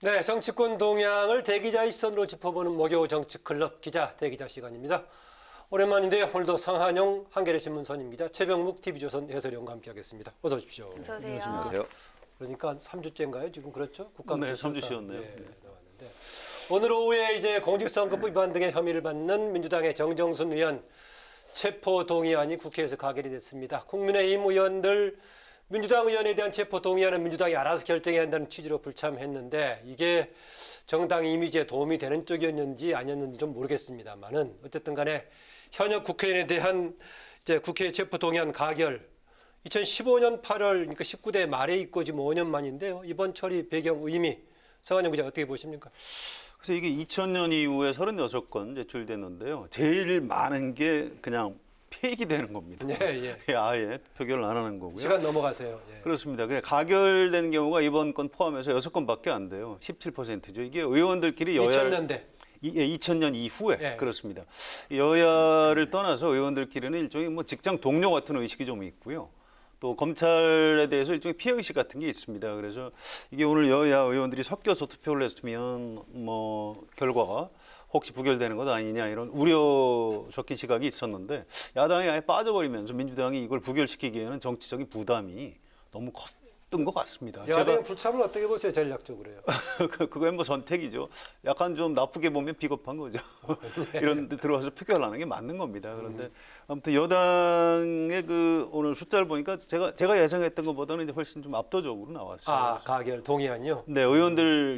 네, 정치권 동향을 대기자의 시선으로 짚어보는 목요 정치클럽 기자 대기자 시간입니다. 오랜만인데요. 오늘도 상한용 한겨레신문 선임기자 최병묵 TV조선 해설위원과 함께하겠습니다. 어서 오십시오. 어서 오세요. 안녕하세요. 그러니까 3주째인가요? 지금 그렇죠? 국감 네, 3주 쉬었네요. 나왔는데 오늘 오후에 이제 공직선거법 위반 등의 혐의를 받는 민주당의 정정순 의원 체포 동의안이 국회에서 가결이 됐습니다. 국민의힘 의원들 민주당 의원에 대한 체포 동의안은 민주당이 알아서 결정해야 한다는 취지로 불참했는데 이게 정당 이미지에 도움이 되는 쪽이었는지 아니었는지 좀 모르겠습니다만은 어쨌든 간에 현역 국회의원에 대한 이제 국회 체포 동의안 가결 2015년 8월 그러니까 19대 말에 있고 지금 5년 만인데요. 이번 처리 배경 의미 성한영 기자 어떻게 보십니까? 그래서 이게 2000년 이후에 36건 제출됐는데요. 제일 많은 게 그냥 폐기되는 겁니다. 예. 아예 표결을 안 하는 거고요. 시간 넘어가세요. 예. 그렇습니다. 그냥 가결된 경우가 이번 건 포함해서 6건밖에 안 돼요. 17%죠. 이게 의원들끼리 2000년대. 2000년 이후에 예. 그렇습니다. 여야를 떠나서 의원들끼리는 일종의 뭐 직장 동료 같은 의식이 좀 있고요. 또 검찰에 대해서 일종의 피해의식 같은 게 있습니다. 그래서 이게 오늘 여야 의원들이 섞여서 투표를 했으면 뭐 결과가 혹시 부결되는 것 아니냐 이런 우려 섞인 시각이 있었는데 야당이 아예 빠져버리면서 민주당이 이걸 부결시키기에는 정치적인 부담이 너무 컸던 것 같습니다. 야당의 불참을 어떻게 보세요? 전략적으로요. 그건 뭐 선택이죠. 약간 좀 나쁘게 보면 비겁한 거죠. 이런 데 들어와서 표결하는 게 맞는 겁니다. 그런데 아무튼 여당의 그 오늘 숫자를 보니까 제가 예상했던 것보다는 이제 훨씬 좀 압도적으로 나왔어요. 아, 가결 동의안요? 네,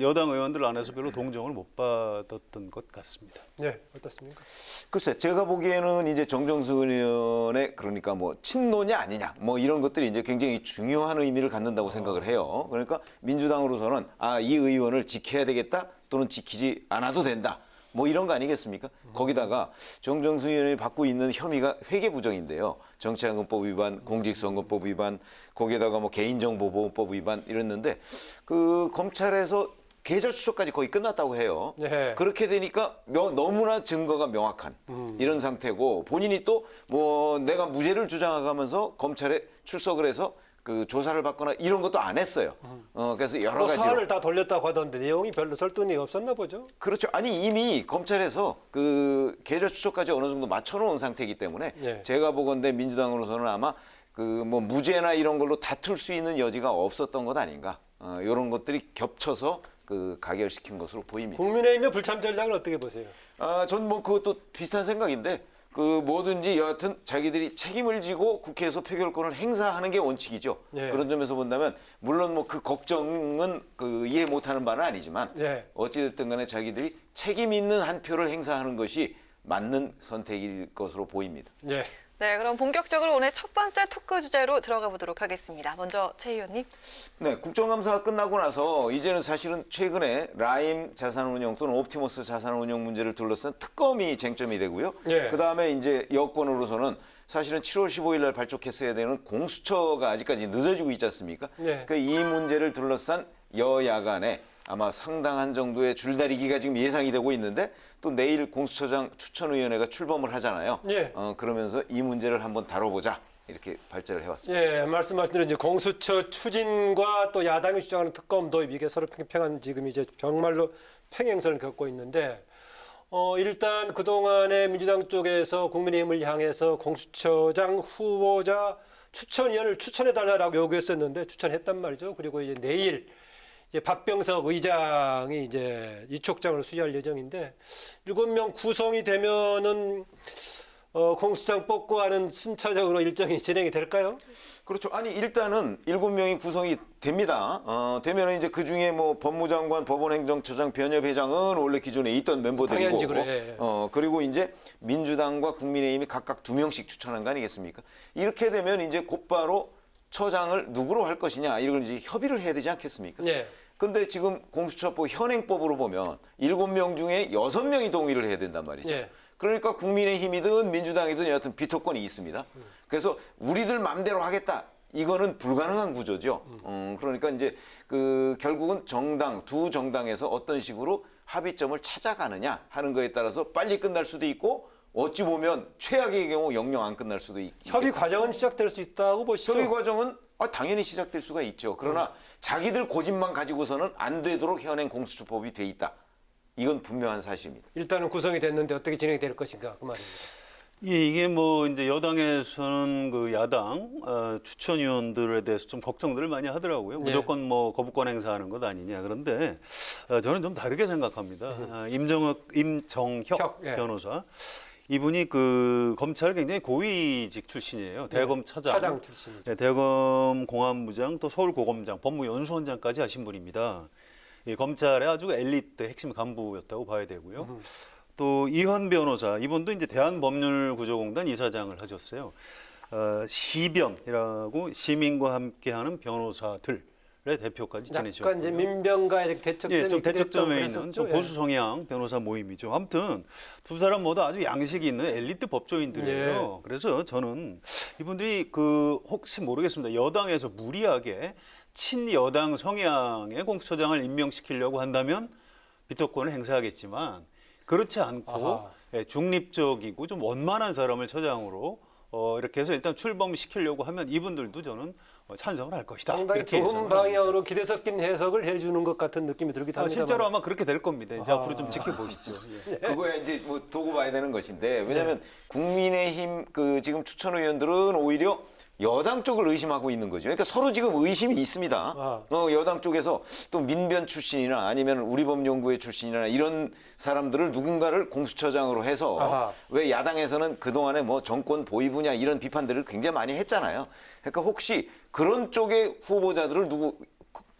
여당 의원들 안에서 별로 동정을 못 받았던 것 같습니다. 네, 어떻습니까? 글쎄, 제가 보기에는 이제 정정순 의원의 그러니까 뭐 친노냐 아니냐 뭐 이런 것들이 이제 굉장히 중요한 의미를 갖는다고 생각을 해요. 그러니까 민주당으로서는 이 의원을 지켜야 되겠다 또는 지키지 않아도 된다. 뭐 이런 거 아니겠습니까? 거기다가 정정순 의원이 받고 있는 혐의가 회계부정인데요. 정치자금법 위반, 공직선거법 위반, 거기에다가 뭐 개인정보보호법 위반 이랬는데 그 검찰에서 계좌 추적까지 거의 끝났다고 해요. 네. 그렇게 되니까 너무나 증거가 명확한 이런 상태고 본인이 또 뭐 내가 무죄를 주장하면서 검찰에 출석을 해서 그 조사를 받거나 이런 것도 안 했어요. 그래서 여러 가지 사안을 다 돌렸다고 하던데 내용이 별로 설득이 없었나 보죠? 그렇죠. 아니 이미 검찰에서 그 계좌 추적까지 어느 정도 맞춰놓은 상태이기 때문에 예. 제가 보건대 민주당으로서는 아마 그 뭐 무죄나 이런 걸로 다툴 수 있는 여지가 없었던 것 아닌가. 이런 것들이 겹쳐서 그 가결시킨 것으로 보입니다. 국민의힘의 불참 전략을 어떻게 보세요? 전 뭐 그것도 비슷한 생각인데 그 뭐든지 여하튼 자기들이 책임을 지고 국회에서 표결권을 행사하는 게 원칙이죠. 예. 그런 점에서 본다면 물론 뭐 그 걱정은 그 이해 못하는 바는 아니지만 예. 어찌됐든 간에 자기들이 책임 있는 한 표를 행사하는 것이 맞는 선택일 것으로 보입니다. 예. 네, 그럼 본격적으로 오늘 첫 번째 토크 주제로 들어가 보도록 하겠습니다. 먼저 최 의원님. 네, 국정감사가 끝나고 나서 이제는 사실은 최근에 라임 자산운용 또는 옵티머스 자산운용 문제를 둘러싼 특검이 쟁점이 되고요. 예. 그다음에 이제 여권으로서는 사실은 7월 15일 날 발족했어야 되는 공수처가 아직까지 늦어지고 있지 않습니까? 예. 그 이 문제를 둘러싼 여야 간에 아마 상당한 정도의 줄다리기가 지금 예상이 되고 있는데 또 내일 공수처장 추천위원회가 출범을 하잖아요. 예. 그러면서 이 문제를 한번 다뤄보자 이렇게 발제를 해왔습니다. 예, 말씀하신 대로 이제 공수처 추진과 또 야당이 주장하는 특검 도입 이게 서로 팽팽한 지금 이제 정말로 팽행선을 겪고 있는데 일단 그동안에 민주당 쪽에서 국민의힘을 향해서 공수처장 후보자 추천위원을 추천해달라고 요구했었는데 추천했단 말이죠. 그리고 이제 내일 이제 박병석 의장이 이제 이촉장을 수여할 예정인데 7명 구성이 되면은 공수처장 뽑고 하는 순차적으로 일정이 진행이 될까요? 그렇죠. 아니 일단은 7명이 구성이 됩니다. 되면은 이제 그 중에 뭐 법무장관, 법원행정처장, 변협회장은 원래 기존에 있던 멤버들이고, 당연히 그래. 그리고 이제 민주당과 국민의힘이 각각 2명씩 추천한 거 아니겠습니까? 이렇게 되면 이제 곧바로 처장을 누구로 할 것이냐 이걸 이제 협의를 해야 되지 않겠습니까? 네. 근데 지금 공수처법 현행법으로 보면 7명 중에 6명이 동의를 해야 된단 말이죠. 예. 그러니까 국민의힘이든 민주당이든 여하튼 비토권이 있습니다. 그래서 우리들 맘대로 하겠다. 이거는 불가능한 구조죠. 그러니까 이제 그 결국은 두 정당에서 어떤 식으로 합의점을 찾아가느냐 하는 거에 따라서 빨리 끝날 수도 있고 어찌 보면 최악의 경우 영영 안 끝날 수도 있고. 협의 과정은 시작될 수 있다고 보시죠? 협의 과정은 당연히 시작될 수가 있죠. 그러나 자기들 고집만 가지고서는 안 되도록 현행 공수처법이 돼 있다. 이건 분명한 사실입니다. 일단은 구성이 됐는데 어떻게 진행될 것인가 그 말입니다. 예, 이게 뭐 이제 여당에서는 그 야당 추천위원들에 대해서 좀 걱정들을 많이 하더라고요. 무조건 뭐 거부권 행사하는 것 아니냐. 그런데 저는 좀 다르게 생각합니다. 임정혁 예. 변호사. 이분이 그 검찰 굉장히 고위직 출신이에요. 대검 차장 출신이죠. 네, 대검 공안부장 또 서울고검장, 법무연수원장까지 하신 분입니다. 이 검찰의 아주 엘리트 핵심 간부였다고 봐야 되고요. 또 이현 변호사, 이분도 이제 대한법률구조공단 이사장을 하셨어요. 시변이라고 시민과 함께하는 변호사들의 대표까지 지내셨고요. 약간 이제 민변과 이렇게 대척점이 예, 좀 대척점에 그랬었죠. 있는 좀 예. 보수 성향 변호사 모임이죠. 아무튼 두 사람 모두 아주 양식이 있는 엘리트 법조인들이에요. 그래서 저는 이분들이 그 혹시 모르겠습니다. 여당에서 무리하게 친여당 성향의 공수처장을 임명시키려고 한다면 비토권을 행사하겠지만 그렇지 않고 아하. 예, 중립적이고 좀 원만한 사람을 처장으로 이렇게 해서 일단 출범시키려고 하면 이분들도 저는 찬성을 할 것이다. 상당히 이렇게 좋은 예상을 합니다. 방향으로 기대 섞인 해석을 해주는 것 같은 느낌이 들기도 합니다. 실제로 아마 그렇게 될 겁니다. 이제 앞으로 좀 지켜보시죠. 예. 그거야 이제 뭐 두고 봐야 되는 것인데 왜냐하면 국민의힘 그 지금 추천 의원들은 오히려 여당 쪽을 의심하고 있는 거죠. 그러니까 서로 지금 의심이 있습니다. 여당 쪽에서 또 민변 출신이나 아니면 우리법연구회 출신이나 이런 사람들을 누군가를 공수처장으로 해서 아하. 왜 야당에서는 그동안에 뭐 정권 보이부냐 이런 비판들을 굉장히 많이 했잖아요. 그러니까 혹시 그런 쪽의 후보자들을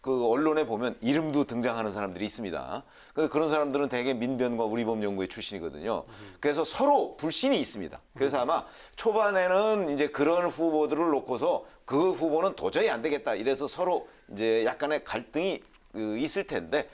그 언론에 보면 이름도 등장하는 사람들이 있습니다. 그런 사람들은 대개 민변과 우리법연구회 출신이거든요. 그래서 서로 불신이 있습니다. 그래서 아마 초반에는 이제 그런 후보들을 놓고서 그 후보는 도저히 안 되겠다. 이래서 서로 이제 약간의 갈등이 있을 텐데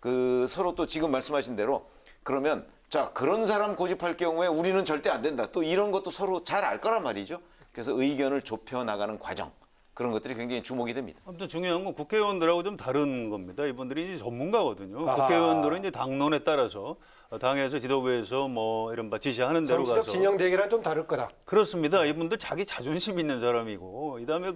그 서로 또 지금 말씀하신 대로 그러면 자 그런 사람 고집할 경우에 우리는 절대 안 된다. 또 이런 것도 서로 잘 알 거란 말이죠. 그래서 의견을 좁혀 나가는 과정. 그런 것들이 굉장히 주목이 됩니다. 아무튼 중요한 건 국회의원들하고 좀 다른 겁니다. 이분들이 이제 전문가거든요. 아하. 국회의원들은 이제 당론에 따라서 당에서 지도부에서 뭐 이른바 지시하는 대로 정치적 가서 진영 대결은 좀 다를 거다. 그렇습니다. 이분들 자기 자존심 있는 사람이고 이다음에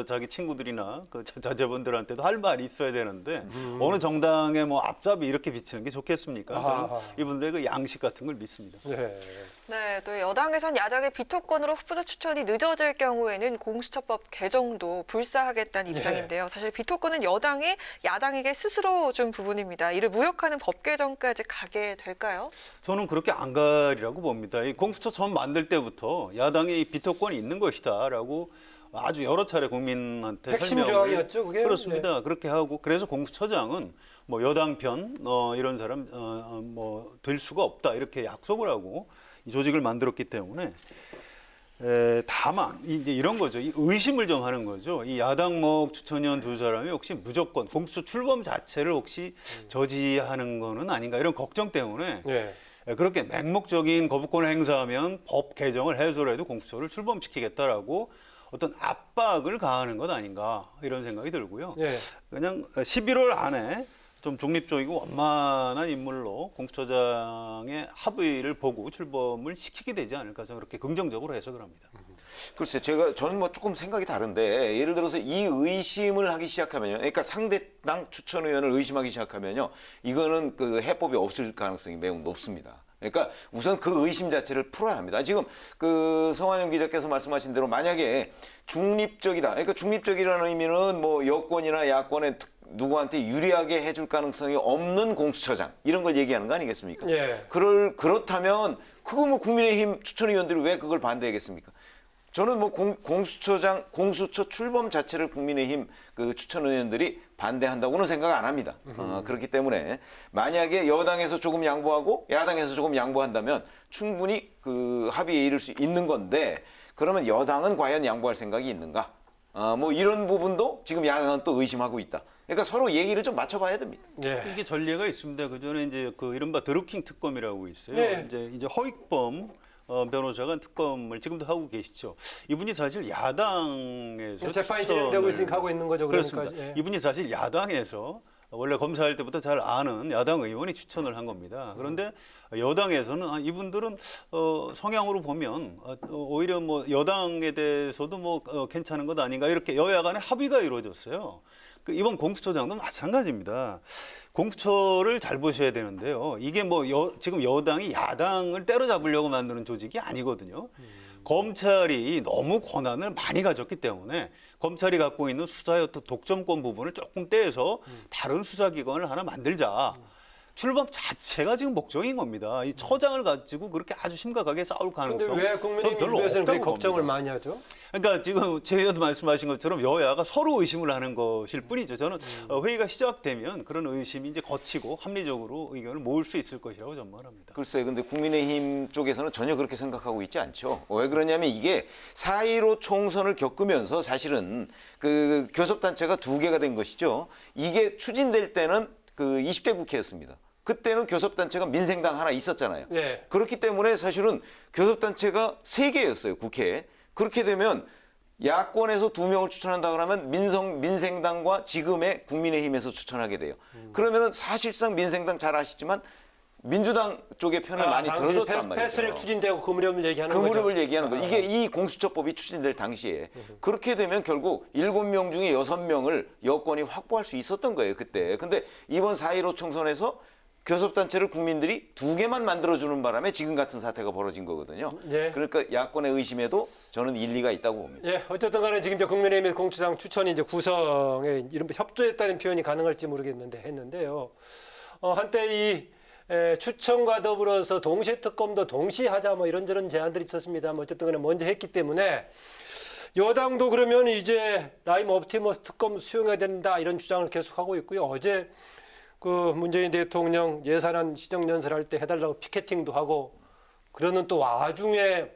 자기 친구들이나 그 자제분들한테도 할 말이 있어야 되는데 어느 정당의 뭐 앞잡이 이렇게 비치는 게 좋겠습니까? 저는 아하. 이분들의 그 양식 같은 걸 믿습니다. 네. 네, 또 여당에선 야당의 비토권으로 후보자 추천이 늦어질 경우에는 공수처법 개정도 불사하겠다는 입장인데요. 사실 비토권은 여당이 야당에게 스스로 준 부분입니다. 이를 무력화하는 법 개정까지 가게 될까요? 저는 그렇게 안 가리라고 봅니다. 이 공수처 처음 만들 때부터 야당이 비토권이 있는 것이다라고 아주 여러 차례 국민한테 핵심 설명을 조항이었죠, 그게? 그렇습니다. 그렇게 하고 그래서 공수처장은 뭐 여당 편 이런 사람 뭐 될 수가 없다 이렇게 약속을 하고 이 조직을 만들었기 때문에 다만 이제 이런 거죠. 이 의심을 좀 하는 거죠. 이 야당목 추천위원 두 사람이 혹시 무조건 공수처 출범 자체를 혹시 저지하는 거는 아닌가 이런 걱정 때문에 네. 그렇게 맹목적인 거부권을 행사하면 법 개정을 해서라도 공수처를 출범시키겠다라고 어떤 압박을 가하는 것 아닌가 이런 생각이 들고요. 네. 그냥 11월 안에 좀 중립적이고 원만한 인물로 공수처장의 합의를 보고 출범을 시키게 되지 않을까 저는 그렇게 긍정적으로 해석을 합니다. 글쎄, 저는 뭐 조금 생각이 다른데, 예를 들어서 이 의심을 하기 시작하면요. 그러니까 상대당 추천 의원을 의심하기 시작하면요. 이거는 그 해법이 없을 가능성이 매우 높습니다. 그러니까 우선 그 의심 자체를 풀어야 합니다. 지금 그 성환영 기자께서 말씀하신 대로 만약에 중립적이다. 그러니까 중립적이라는 의미는 뭐 여권이나 야권의 누구한테 유리하게 해줄 가능성이 없는 공수처장 이런 걸 얘기하는 거 아니겠습니까? 예. 그렇다면 그거 뭐 국민의힘 추천위원들이 왜 그걸 반대하겠습니까? 저는 뭐 공수처 출범 자체를 국민의힘 그 추천 의원들이 반대한다고는 생각 안 합니다. 그렇기 때문에 만약에 여당에서 조금 양보하고 야당에서 조금 양보한다면 충분히 그 합의에 이를 수 있는 건데 그러면 여당은 과연 양보할 생각이 있는가? 뭐 이런 부분도 지금 야당은 또 의심하고 있다. 그러니까 서로 얘기를 좀 맞춰봐야 됩니다. 예. 이게 전례가 있습니다. 그 전에 이제 그 이른바 드루킹 특검이라고 있어요. 네. 이제 허익범 변호사가 특검을 지금도 하고 계시죠. 이분이 사실 야당에서 재판이 진행되고 있으니까 하고 있는 거죠. 그렇습니다. 그러니까. 예. 이분이 사실 야당에서 원래 검사할 때부터 잘 아는 야당 의원이 추천을 한 겁니다. 그런데 여당에서는 이분들은 성향으로 보면 오히려 뭐 여당에 대해서도 뭐 괜찮은 것 아닌가 이렇게 여야 간에 합의가 이루어졌어요. 이번 공수처장도 마찬가지입니다. 공수처를 잘 보셔야 되는데요. 이게 뭐 지금 여당이 야당을 때려잡으려고 만드는 조직이 아니거든요. 검찰이 너무 권한을 많이 가졌기 때문에 검찰이 갖고 있는 수사의 어떤 독점권 부분을 조금 떼서 다른 수사기관을 하나 만들자. 출범 자체가 지금 목적인 겁니다. 이 처장을 가지고 그렇게 아주 심각하게 싸울 그런데 가능성 왜 저는 국민의힘 별로 일부에서는 그렇게 없다고 걱정을 봅니다. 많이 하죠? 그러니까 지금 제 의원도 말씀하신 것처럼 여야가 서로 의심을 하는 것일 뿐이죠. 저는 회의가 시작되면 그런 의심이 이제 거치고 합리적으로 의견을 모을 수 있을 것이라고 전망합니다. 글쎄요. 근데 국민의힘 쪽에서는 전혀 그렇게 생각하고 있지 않죠. 왜 그러냐면 이게 4.15 총선을 겪으면서 사실은 그 교섭단체가 2개가 된 것이죠. 이게 추진될 때는 그 20대 국회였습니다. 그때는 교섭단체가 민생당 하나 있었잖아요. 네. 그렇기 때문에 사실은 교섭단체가 3개였어요, 국회에. 그렇게 되면 야권에서 2명을 추천한다 그러면 민생당과 지금의 국민의힘에서 추천하게 돼요. 그러면은 사실상 민생당 잘 아시지만 민주당 쪽의 편을 많이 당시 들어줬단 말이죠. 패스를 추진되고 그 무렵을 얘기하는 그 거죠. 무렵을 얘기하는 거예요. 이게 이 공수처법이 추진될 당시에. 그렇게 되면 결국 7명 중에 6명을 여권이 확보할 수 있었던 거예요, 그때. 근데 이번 4.15 총선에서 교섭단체를 국민들이 2개만 만들어주는 바람에 지금 같은 사태가 벌어진 거거든요. 예. 그러니까 야권의 의심에도 저는 일리가 있다고 봅니다. 예, 어쨌든 간에 지금 이제 국민의힘의 공수처장 추천이 이제 구성에 이른바 협조했다는 표현이 가능할지 모르겠는데 했는데요. 한때 이 추천과 더불어서 동시에 특검도 동시에 하자 뭐 이런저런 제안들이 있었습니다. 뭐 어쨌든 간에 먼저 했기 때문에 여당도 그러면 이제 라임 옵티머스 특검 수용해야 된다 이런 주장을 계속하고 있고요. 어제 그 문재인 대통령 예산안 시정연설할 때 해달라고 피켓팅도 하고 그러는 또 와중에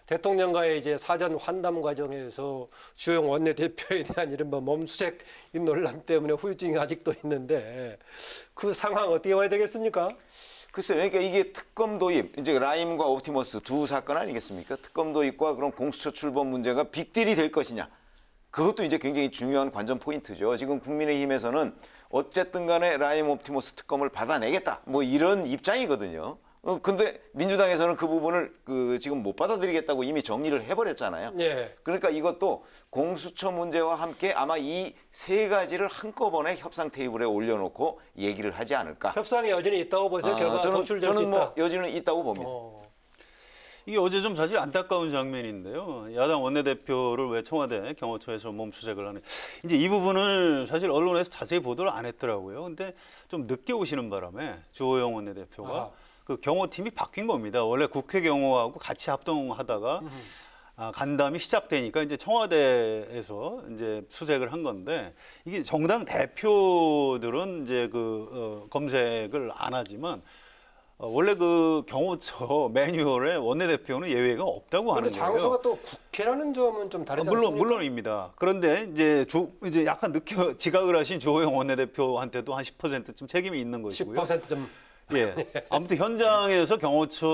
대통령과의 이제 사전 환담 과정에서 주영 원내대표에 대한 이른바 몸수색 논란 때문에 후유증이 아직도 있는데 그 상황 어떻게 봐야 되겠습니까? 글쎄요, 그러니까 이게 특검 도입, 이제 라임과 옵티머스 두 사건 아니겠습니까? 특검 도입과 그런 공수처 출범 문제가 빅딜이 될 것이냐. 그것도 이제 굉장히 중요한 관전 포인트죠. 지금 국민의힘에서는 어쨌든 간에 라임 옵티머스 특검을 받아내겠다. 뭐 이런 입장이거든요. 근데 민주당에서는 그 부분을 지금 못 받아들이겠다고 이미 정리를 해버렸잖아요. 예. 그러니까 이것도 공수처 문제와 함께 아마 이 3가지를 한꺼번에 협상 테이블에 올려놓고 얘기를 하지 않을까. 협상이 여전히 있다고 보세요. 결과가 도출될 수 저는 있다. 뭐 여지는 있다고 봅니다. 이게 어제 좀 사실 안타까운 장면인데요. 야당 원내대표를 왜 청와대 경호처에서 몸수색을 하는. 이제 이 부분을 사실 언론에서 자세히 보도를 안 했더라고요. 근데 좀 늦게 오시는 바람에 주호영 원내대표가 그 경호팀이 바뀐 겁니다. 원래 국회 경호하고 같이 합동하다가 간담이 시작되니까 이제 청와대에서 이제 수색을 한 건데 이게 정당 대표들은 이제 검색을 안 하지만 원래 그 경호처 매뉴얼에 원내대표는 예외가 없다고 하는 그런데 거예요. 장소가 또 국회라는 점은 좀 다르지 않습니까? 물론입니다. 그런데 이제 약간 늦게 지각을 하신 주호영 원내대표한테도 한 10%쯤 책임이 있는 것이고요. 10%좀 예. 아무튼 현장에서 경호처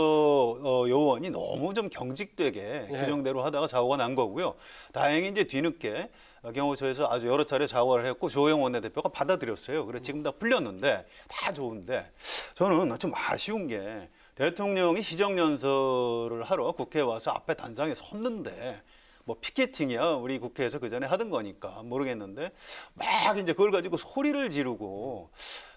요원이 너무 좀 경직되게 규정대로 하다가 사고가 난 거고요. 다행히 이제 뒤늦게 경호처에서 아주 여러 차례 사과를 했고 조영 원내대표가 받아들였어요. 그래서 지금 다 풀렸는데 다 좋은데 저는 좀 아쉬운 게 대통령이 시정연설을 하러 국회에 와서 앞에 단상에 섰는데 뭐 피켓팅이야 우리 국회에서 그 전에 하던 거니까 모르겠는데 막 이제 그걸 가지고 소리를 지르고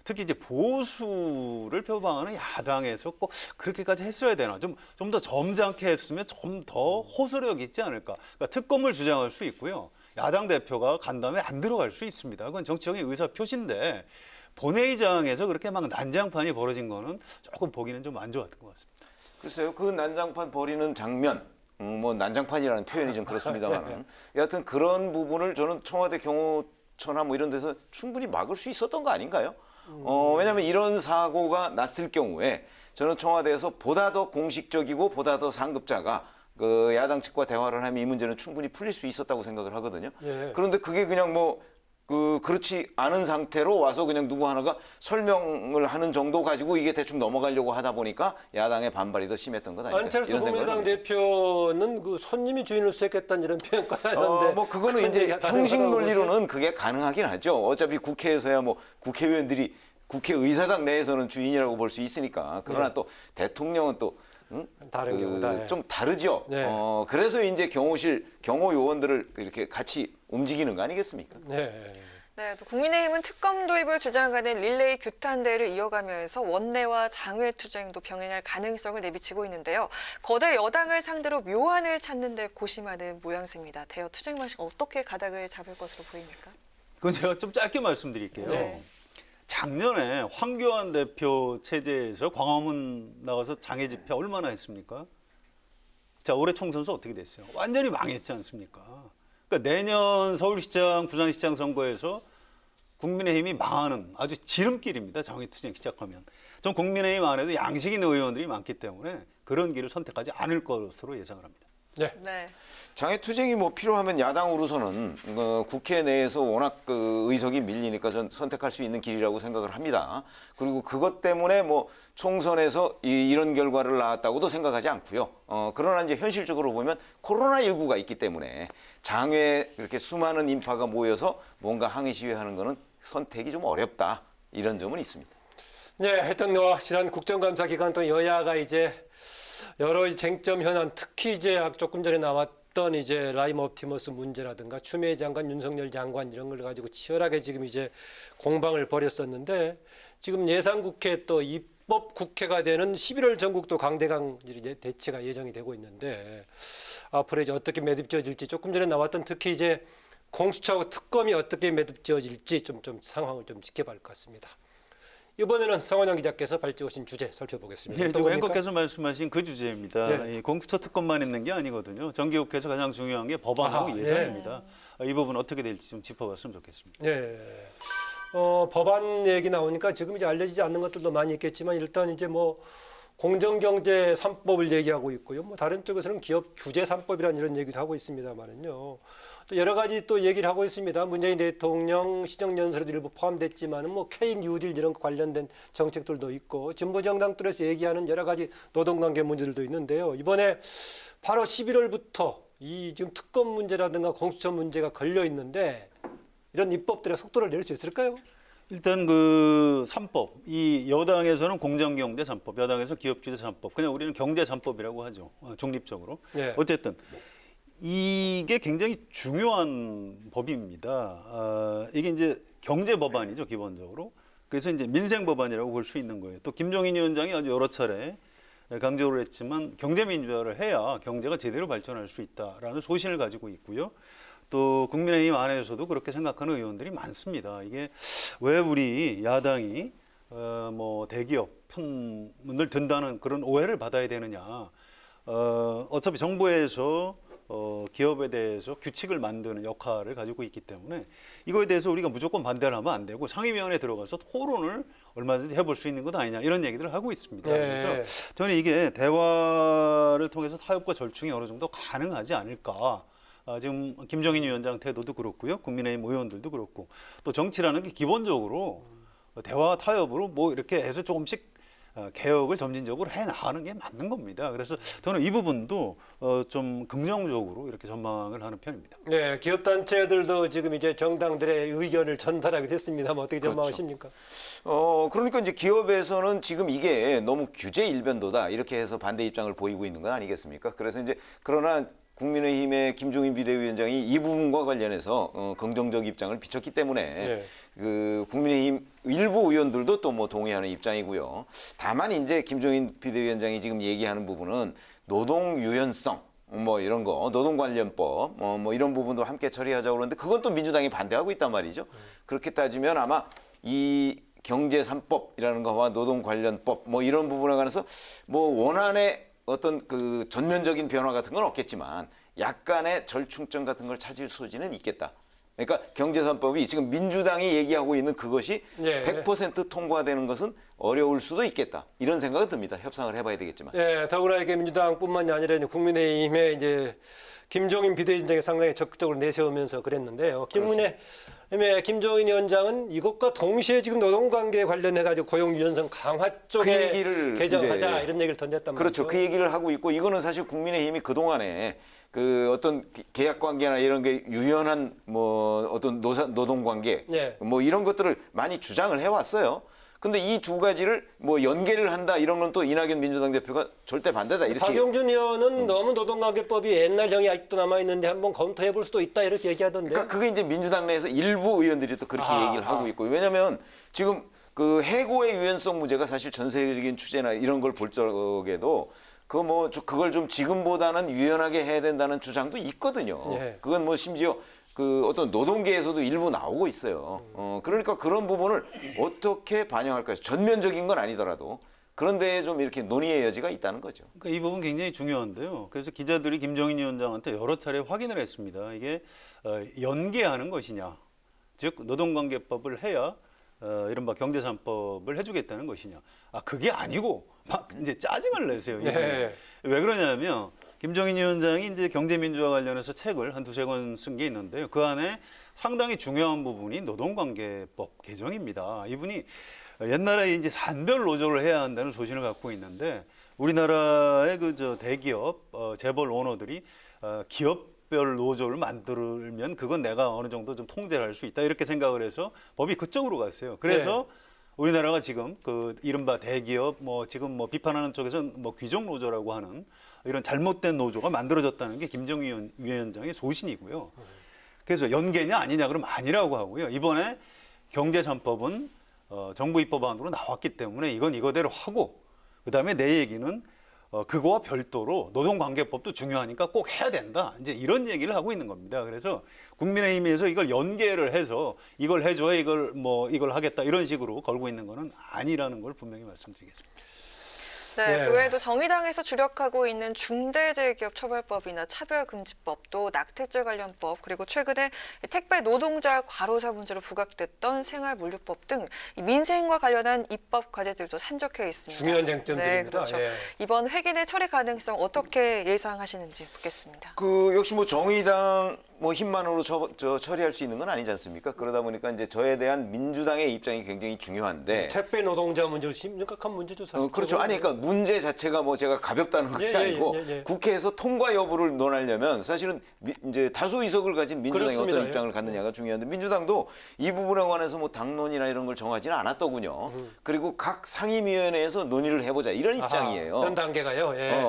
특히 이제 보수를 표방하는 야당에서 꼭 그렇게까지 했어야 되나 좀 더 점잖게 했으면 좀 더 호소력 있지 않을까. 그러니까 특검을 주장할 수 있고요. 야당 대표가 간담회 안 들어갈 수 있습니다. 그건 정치적인 의사 표시인데 본회의장에서 그렇게 막 난장판이 벌어진 거는 조금 보기는 좀 안 좋았던 것 같습니다. 글쎄요, 그 난장판 벌이는 장면, 뭐 난장판이라는 표현이 좀 그렇습니다만, 여하튼 그런 부분을 저는 청와대 경호처나 뭐 이런 데서 충분히 막을 수 있었던 거 아닌가요? 왜냐하면 이런 사고가 났을 경우에 저는 청와대에서 보다 더 공식적이고 보다 더 상급자가 그 야당 측과 대화를 하면 이 문제는 충분히 풀릴 수 있었다고 생각을 하거든요. 예. 그런데 그게 그냥 뭐 그렇지 않은 상태로 와서 그냥 누구 하나가 설명을 하는 정도 가지고 이게 대충 넘어가려고 하다 보니까 야당의 반발이 더 심했던 것 아닐까 안철수 이런 생각을 국민의당 합니다. 대표는 그 손님이 주인을 수색했다는 이런 표현까지 하는데 뭐 그거는 그런 이제 얘기가 형식 가능하다고 보세요? 논리로는 그게 가능하긴 하죠. 어차피 국회에서야 뭐 국회의원들이 국회의사당 내에서는 주인이라고 볼 수 있으니까. 그러나 네. 또 대통령은 또 다른 경우다. 예. 좀 다르죠. 네. 그래서 이제 경호 요원들을 이렇게 같이 움직이는 거 아니겠습니까? 네. 네, 또 국민의힘은 특검 도입을 주장하는 릴레이 규탄대를 이어가면서 원내와 장외 투쟁도 병행할 가능성을 내비치고 있는데요. 거대 여당을 상대로 묘안을 찾는 데 고심하는 모양새입니다. 대여 투쟁 방식 어떻게 가닥을 잡을 것으로 보입니까? 그건 제가 좀 짧게 말씀드릴게요. 네. 작년에 황교안 대표 체제에서 광화문 나가서 장애 집회 얼마나 했습니까? 자, 올해 총선에서 어떻게 됐어요? 완전히 망했지 않습니까? 그러니까 내년 서울시장, 부산시장 선거에서 국민의힘이 망하는 아주 지름길입니다. 장외투쟁 시작하면. 전 국민의힘 안에도 양식 있는 의원들이 많기 때문에 그런 길을 선택하지 않을 것으로 예상을 합니다. 네. 네. 장애 투쟁이 뭐 필요하면 야당으로서는 국회 내에서 워낙 의석이 밀리니까 전 선택할 수 있는 길이라고 생각을 합니다. 그리고 그것 때문에 뭐 총선에서 이런 결과를 낳았다고도 생각하지 않고요. 그러나 이제 현실적으로 보면 코로나19가 있기 때문에 장외 이렇게 수많은 인파가 모여서 뭔가 항의 시위하는 거는 선택이 좀 어렵다. 이런 점은 있습니다. 네, 하여튼 확실한 국정감사 기간 동안 여야가 이제 여러 쟁점 현안, 특히 이제 조금 전에 나왔던 이제 라임 옵티머스 문제라든가 추미애 장관, 윤석열 장관 이런 걸 가지고 치열하게 지금 이제 공방을 벌였었는데 지금 예산국회 또 입법국회가 되는 11월 전국도 강대강 이제 대치가 예정이 되고 있는데 앞으로 이제 어떻게 매듭지어질지 조금 전에 나왔던 특히 이제 공수처 특검이 어떻게 매듭지어질지 좀 상황을 좀 지켜봐야 할 것 같습니다. 이번에는 성원영 기자께서 발제하신 주제 살펴보겠습니다. 네, 어떤 지금 겁니까? 앵커께서 말씀하신 그 주제입니다. 네. 이 공수처 특검만 있는 게 아니거든요. 정기국회에서 가장 중요한 게 법안하고 아하, 예산입니다. 이 부분 어떻게 될지 좀 짚어봤으면 좋겠습니다. 네. 법안 얘기 나오니까 지금 이제 알려지지 않는 것들도 많이 있겠지만 일단 이제 뭐 공정경제 3법을 얘기하고 있고요. 뭐 다른 쪽에서는 기업 규제 3법이라는 이런 얘기도 하고 있습니다만은요. 또 여러 가지 또 얘기를 하고 있습니다. 문재인 대통령 시정연설에도 일부 포함됐지만은 뭐 K 뉴딜 이런 관련된 정책들도 있고 진보정당들에서 얘기하는 여러 가지 노동관계 문제들도 있는데요. 이번에 바로 11월부터 이 지금 특검 문제라든가 공수처 문제가 걸려 있는데 이런 입법들의 속도를 낼 수 있을까요? 일단 그 3법, 이 여당에서는 공정경제 3법, 여당에서 기업규제 3법, 그냥 우리는 경제 3법이라고 하죠. 중립적으로. 네. 어쨌든 이게 굉장히 중요한 법입니다. 이게 이제 경제 법안이죠, 기본적으로. 그래서 이제 민생 법안이라고 볼 수 있는 거예요. 또 김종인 위원장이 아주 여러 차례 강조를 했지만 경제 민주화를 해야 경제가 제대로 발전할 수 있다라는 소신을 가지고 있고요. 또 국민의힘 안에서도 그렇게 생각하는 의원들이 많습니다. 이게 왜 우리 야당이 뭐 대기업 편을 든다는 그런 오해를 받아야 되느냐? 어차피 정부에서 기업에 대해서 규칙을 만드는 역할을 가지고 있기 때문에 이거에 대해서 우리가 무조건 반대를 하면 안 되고 상임위원회에 들어가서 토론을 얼마든지 해볼 수 있는 것 아니냐 이런 얘기들을 하고 있습니다. 네. 그래서 저는 이게 대화를 통해서 타협과 절충이 어느 정도 가능하지 않을까. 지금 김종인 위원장 태도도 그렇고요. 국민의힘 의원들도 그렇고 또 정치라는 게 기본적으로 대화 타협으로 뭐 이렇게 해서 조금씩 개혁을 점진적으로 해 나가는 게 맞는 겁니다. 그래서 저는 이 부분도 좀 긍정적으로 이렇게 전망을 하는 편입니다. 네, 기업 단체들도 지금 이제 정당들의 의견을 전달하게 됐습니다만 어떻게 전망하십니까? 그러니까 이제 기업에서는 지금 이게 너무 규제 일변도다 이렇게 해서 반대 입장을 보이고 있는 건 아니겠습니까? 그래서 이제 그러나 국민의힘의 김종인 비대위원장이 이 부분과 관련해서 긍정적 입장을 비췄기 때문에 네. 그 국민의힘 일부 의원들도 또 뭐 동의하는 입장이고요. 다만 이제 김종인 비대위원장이 지금 얘기하는 부분은 노동 유연성 뭐 이런 거 노동관련법 뭐 이런 부분도 함께 처리하자고 그러는데 그건 또 민주당이 반대하고 있단 말이죠. 그렇게 따지면 아마 이 경제 3법이라는 거와 노동 관련법 뭐 이런 부분에 관해서 뭐 원안의 어떤 그 전면적인 변화 같은 건 없겠지만 약간의 절충점 같은 걸 찾을 소지는 있겠다. 그러니까 경제 3법이 지금 민주당이 얘기하고 있는 그것이 네. 100% 통과되는 것은 어려울 수도 있겠다. 이런 생각은 듭니다. 협상을 해봐야 되겠지만. 예, 더구나 이게 민주당뿐만이 아니라 이제 국민의힘의 이제 김종인 비대위원장이 상당히 적극적으로 내세우면서 그랬는데요. 김문혜 그다음에 김종인 위원장은 이것과 동시에 지금 노동관계 관련해 가지고 고용 유연성 강화 쪽에 그 얘기를 개정하자 이제 이런 얘기를 던졌단 그렇죠. 말이죠. 그 얘기를 하고 있고 이거는 사실 국민의힘이 그동안에 그 어떤 계약 관계나 이런 게 유연한 뭐 어떤 노동 관계 네. 뭐 이런 것들을 많이 주장을 해왔어요. 근데 이 두 가지를 뭐 연계를 한다 이런 건 또 이낙연 민주당 대표가 절대 반대다 이렇게 박용준 의원은 너무 노동관계법이 옛날형이 아직도 남아 있는데 한번 검토해 볼 수도 있다 이렇게 얘기하던데. 그러니까 그게 이제 민주당 내에서 일부 의원들이 또 그렇게 얘기를 하고 있고 왜냐하면 지금 그 해고의 유연성 문제가 사실 전 세계적인 추세나 이런 걸 볼 적에도 그걸 좀 지금보다는 유연하게 해야 된다는 주장도 있거든요. 예. 그건 뭐 심지어 그 어떤 노동계에서도 일부 나오고 있어요. 그러니까 그런 부분을 어떻게 반영할까요? 전면적인 건 아니더라도 그런데 좀 이렇게 논의의 여지가 있다는 거죠. 그러니까 이 부분 굉장히 중요한데요. 그래서 기자들이 김종인 위원장한테 여러 차례 확인을 했습니다. 이게 연계하는 것이냐, 즉 노동관계법을 해야 이른바 경제3법을 해주겠다는 것이냐. 그게 아니고 막 이제 짜증을 내세요. 네. 왜 그러냐면 김종인 위원장이 이제 경제민주화 관련해서 책을 한 두세 권 쓴 게 있는데요. 그 안에 상당히 중요한 부분이 노동관계법 개정입니다. 이분이 옛날에 이제 산별 노조를 해야 한다는 소신을 갖고 있는데 우리나라의 대기업 재벌 오너들이 기업별 노조를 만들면 그건 내가 어느 정도 좀 통제를 할 수 있다 이렇게 생각을 해서 법이 그쪽으로 갔어요. 그래서 우리나라가 지금 그 이른바 대기업 지금 비판하는 쪽에서는 귀족 노조라고 하는 이런 잘못된 노조가 만들어졌다는 게 김종인 위원장의 소신이고요. 그래서 연계냐 아니냐 그러면 아니라고 하고요. 이번에 경제3법은 정부 입법안으로 나왔기 때문에 이건 이거대로 하고 그다음에 내 얘기는 그거와 별도로 노동관계법도 중요하니까 꼭 해야 된다. 이제 이런 얘기를 하고 있는 겁니다. 그래서 국민의힘에서 이걸 연계를 해서 이걸 해줘야 이걸 하겠다 이런 식으로 걸고 있는 거는 아니라는 걸 분명히 말씀드리겠습니다. 네, 네. 그 외에도 정의당에서 주력하고 있는 중대재해기업처벌법이나 차별금지법, 또 낙태죄 관련법, 그리고 최근에 택배 노동자 과로사 문제로 부각됐던 생활물류법 등 이 민생과 관련한 입법 과제들도 산적해 있습니다. 중요한 쟁점들입니다. 네, 그렇죠. 예. 이번 회기내 처리 가능성 어떻게 예상하시는지 묻겠습니다. 역시 정의당 힘만으로 처리할 수 있는 건 아니지 않습니까? 그러다 보니까 이제 저에 대한 민주당의 입장이 굉장히 중요한데. 택배 노동자 문제 심각한 문제죠 사실. 그렇죠. 아니 그러니까 문제 자체가 제가 가볍다는 것이 아니고 국회에서 통과 여부를 논하려면 사실은 이제 다수 의석을 가진 민주당이 그렇습니다. 어떤 입장을 갖느냐가 중요한데 민주당도 이 부분에 관해서 당론이나 이런 걸 정하지는 않았더군요. 그리고 각 상임위원회에서 논의를 해보자 이런 입장이에요. 그런 단계가요. 예.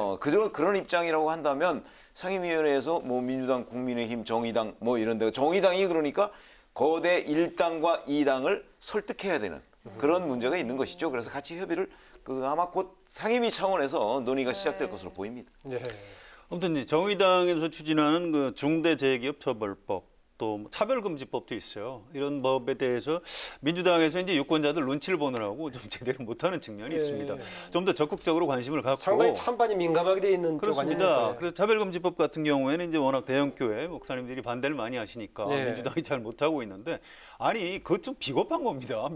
그런 입장이라고 한다면 상임위원회에서 민주당, 국민의힘, 정의당 이런 데가 정의당이 그러니까 거대 1당과 2당을 설득해야 되는 그런 문제가 있는 것이죠. 그래서 같이 협의를 아마 곧 상임위 차원에서 논의가 시작될 것으로 보입니다. 네. 아무튼 이제 정의당에서 추진하는 그 중대재해기업처벌법 또 차별금지법도 있어요. 이런 법에 대해서 민주당에서 이제 유권자들 눈치를 보느라고 좀 제대로 못하는 측면이 있습니다. 좀 더 적극적으로 관심을 갖고 상당히 찬반이 민감하게 돼 있는 쪽 그렇습니다. 아닙니까? 그래서 차별금지법 같은 경우에는 이제 워낙 대형교회 목사님들이 반대를 많이 하시니까 네. 민주당이 잘 못하고 있는데 아니 그것 좀 비겁한 겁니다.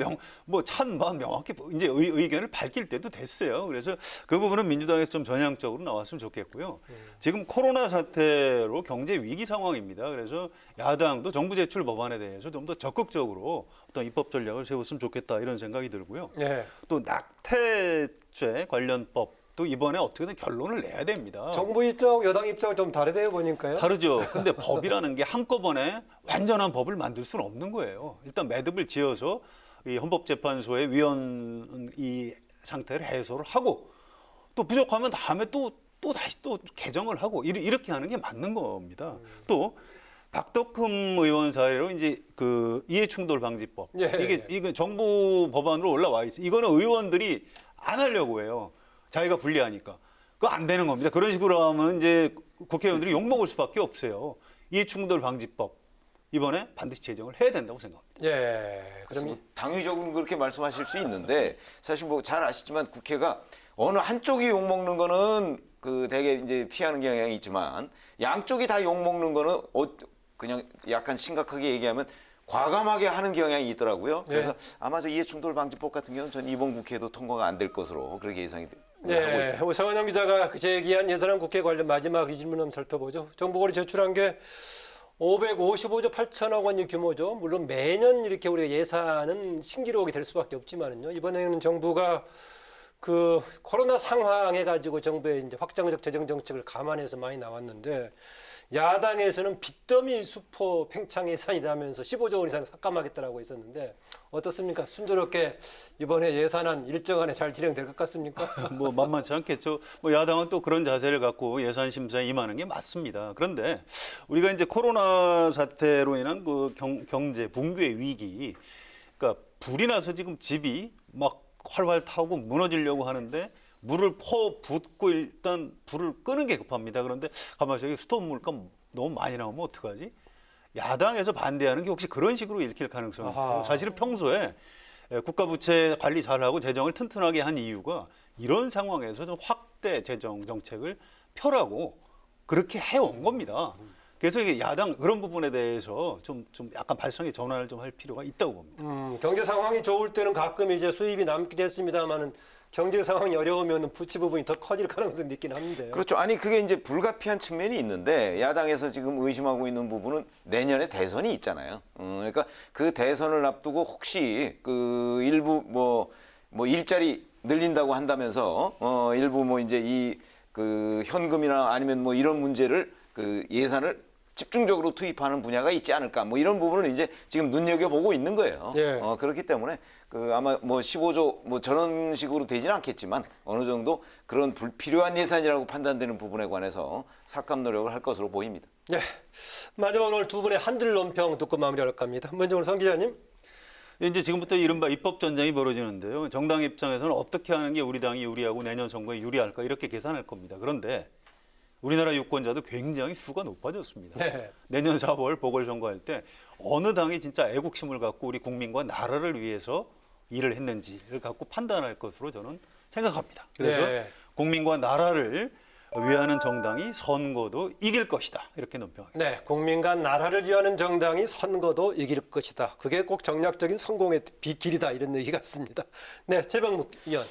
찬반 명확히 이제 의견을 밝힐 때도 됐어요. 그래서 그 부분은 민주당에서 좀 전향적으로 나왔으면 좋겠고요. 지금 코로나 사태로 경제 위기 상황입니다. 그래서 야당도 정부 제출 법안에 대해서 좀 더 적극적으로 어떤 입법 전략을 세웠으면 좋겠다 이런 생각이 들고요. 네. 또 낙태죄 관련 법도 이번에 어떻게든 결론을 내야 됩니다. 정부 입장, 여당 입장을 좀 다르대요 보니까요. 다르죠. 근데 법이라는 게 한꺼번에 완전한 법을 만들 수는 없는 거예요. 일단 매듭을 지어서 이 헌법재판소의 위헌 이 상태를 해소를 하고 또 부족하면 다음에 또 다시 개정을 하고 이렇게 하는 게 맞는 겁니다. 또 박덕흠 의원 사례로 이제 그 이해충돌방지법 이게 정부 법안으로 올라와 있어요. 이거는 의원들이 안 하려고 해요. 자기가 불리하니까. 그거 안 되는 겁니다. 그런 식으로 하면 이제 국회의원들이 욕먹을 수밖에 없어요. 이해충돌방지법 이번에 반드시 제정을 해야 된다고 생각합니다. 예. 그럼 당위적으로 그렇게 말씀하실 수 있는데 사실 잘 아시지만 국회가 어느 한쪽이 욕먹는 거는 되게 이제 피하는 경향이 있지만 양쪽이 다 욕먹는 거는 그냥 약간 심각하게 얘기하면 과감하게 하는 경향이 있더라고요. 그래서 아마 이해충돌방지법 같은 경우는 전 이번 국회에도 통과가 안 될 것으로 그렇게 예상이 하고 있습니다. 서원영 기자가 제기한 예산안 국회 관련 마지막 이 질문 한번 살펴보죠. 정부가 제출한 게 555조 8천억 원이 규모죠. 물론 매년 이렇게 우리가 예산은 신기록이 될 수밖에 없지만은요. 이번에는 정부가 그 코로나 상황해 가지고 정부의 이제 확장적 재정 정책을 감안해서 많이 나왔는데 야당에서는 빚더미 수포 팽창 예산이라면서 15조 원 이상 삭감하겠다라고 했었는데 어떻습니까? 순조롭게 이번에 예산안 일정 안에 잘 진행될 것 같습니까? 뭐 만만치 않겠죠. 뭐 야당은 또 그런 자세를 갖고 예산 심사에 임하는 게 맞습니다. 그런데 우리가 이제 코로나 사태로 인한 그 경제 붕괴의 위기, 그러니까 불이 나서 지금 집이 막 활활 타고 무너지려고 하는데 물을 퍼붓고 일단 불을 끄는 게 급합니다. 그런데 가만히 있어요. 스톱 물가 너무 많이 나오면 어떡하지? 야당에서 반대하는 게 혹시 그런 식으로 읽힐 가능성이 있어요. 아하. 사실은 평소에 국가 부채 관리 잘하고 재정을 튼튼하게 한 이유가 이런 상황에서 좀 확대 재정 정책을 펴라고 그렇게 해온 겁니다. 그래서 이게 야당 그런 부분에 대해서 좀 약간 발상의 전환을 좀 할 필요가 있다고 봅니다. 경제 상황이 좋을 때는 가끔 이제 수입이 남기도 했습니다만은 경제 상황이 어려우면 부채 부분이 더 커질 가능성도 있긴 한데요. 그렇죠. 아니 그게 이제 불가피한 측면이 있는데 야당에서 지금 의심하고 있는 부분은 내년에 대선이 있잖아요. 그러니까 그 대선을 앞두고 혹시 그 일부 뭐 일자리 늘린다고 한다면서 일부 뭐 이제 이 그 현금이나 아니면 뭐 이런 문제를 그 예산을 집중적으로 투입하는 분야가 있지 않을까 뭐 이런 부분을 이제 지금 눈여겨보고 있는 거예요. 예. 그렇기 때문에 그 아마 뭐 15조 뭐 저런 식으로 되지는 않겠지만 어느 정도 그런 불필요한 예산이라고 판단되는 부분에 관해서 삭감 노력을 할 것으로 보입니다. 네, 마지막으로 오늘 두 분의 한줄 논평 듣고 마무리할까 합니다. 먼저 오늘 성 기자님. 이제 지금부터 이른바 입법 전쟁이 벌어지는데요. 정당 입장에서는 어떻게 하는 게 우리 당이 유리하고 내년 선거에 유리할까 이렇게 계산할 겁니다. 그런데 우리나라 유권자도 굉장히 수가 높아졌습니다. 네. 내년 4월 보궐선거할 때 어느 당이 진짜 애국심을 갖고 우리 국민과 나라를 위해서 일을 했는지를 갖고 판단할 것으로 저는 생각합니다. 그래서 네. 국민과 나라를 위하는 정당이 선거도 이길 것이다. 이렇게 논평합니다. 네, 국민과 나라를 위하는 정당이 선거도 이길 것이다. 그게 꼭 정략적인 성공의 길이다 이런 얘기 같습니다. 네, 최병묵 의원.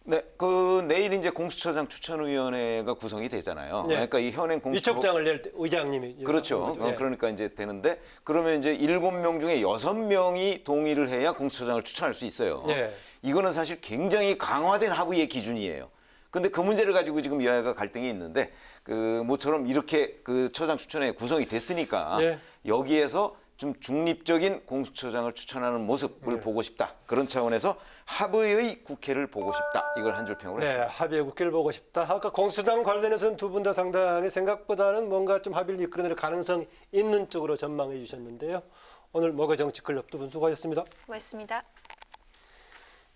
네, 그 내일 이제 공수처장 추천위원회가 구성이 되잖아요. 네. 그러니까 이 현행 공수처 위촉장을 낼 때 의장님이 그렇죠. 네. 그러니까 이제 되는데 그러면 이제 7명 중에 6명이 동의를 해야 공수처장을 추천할 수 있어요. 네. 이거는 사실 굉장히 강화된 합의의 기준이에요. 근데 그 문제를 가지고 지금 여야가 갈등이 있는데 그 모처럼 이렇게 그 처장 추천에 구성이 됐으니까 네. 여기에서 좀 중립적인 공수처장을 추천하는 모습을 보고 싶다. 그런 차원에서 합의의 국회를 보고 싶다. 이걸 한 줄 평으로 네, 했습니다. 합의의 국회를 보고 싶다. 아까 공수당 관련해서는 두 분 다 상당히 생각보다는 뭔가 좀 합의를 이끌어낼 가능성 있는 쪽으로 전망해 주셨는데요. 오늘 목요 정치클럽 두 분 수고하셨습니다. 고맙습니다.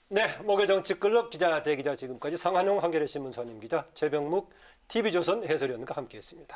네, 목요 정치클럽 기자 대기자 지금까지 성한용 한겨레신문 선임 기자 최병묵 TV조선 해설위원과 함께했습니다.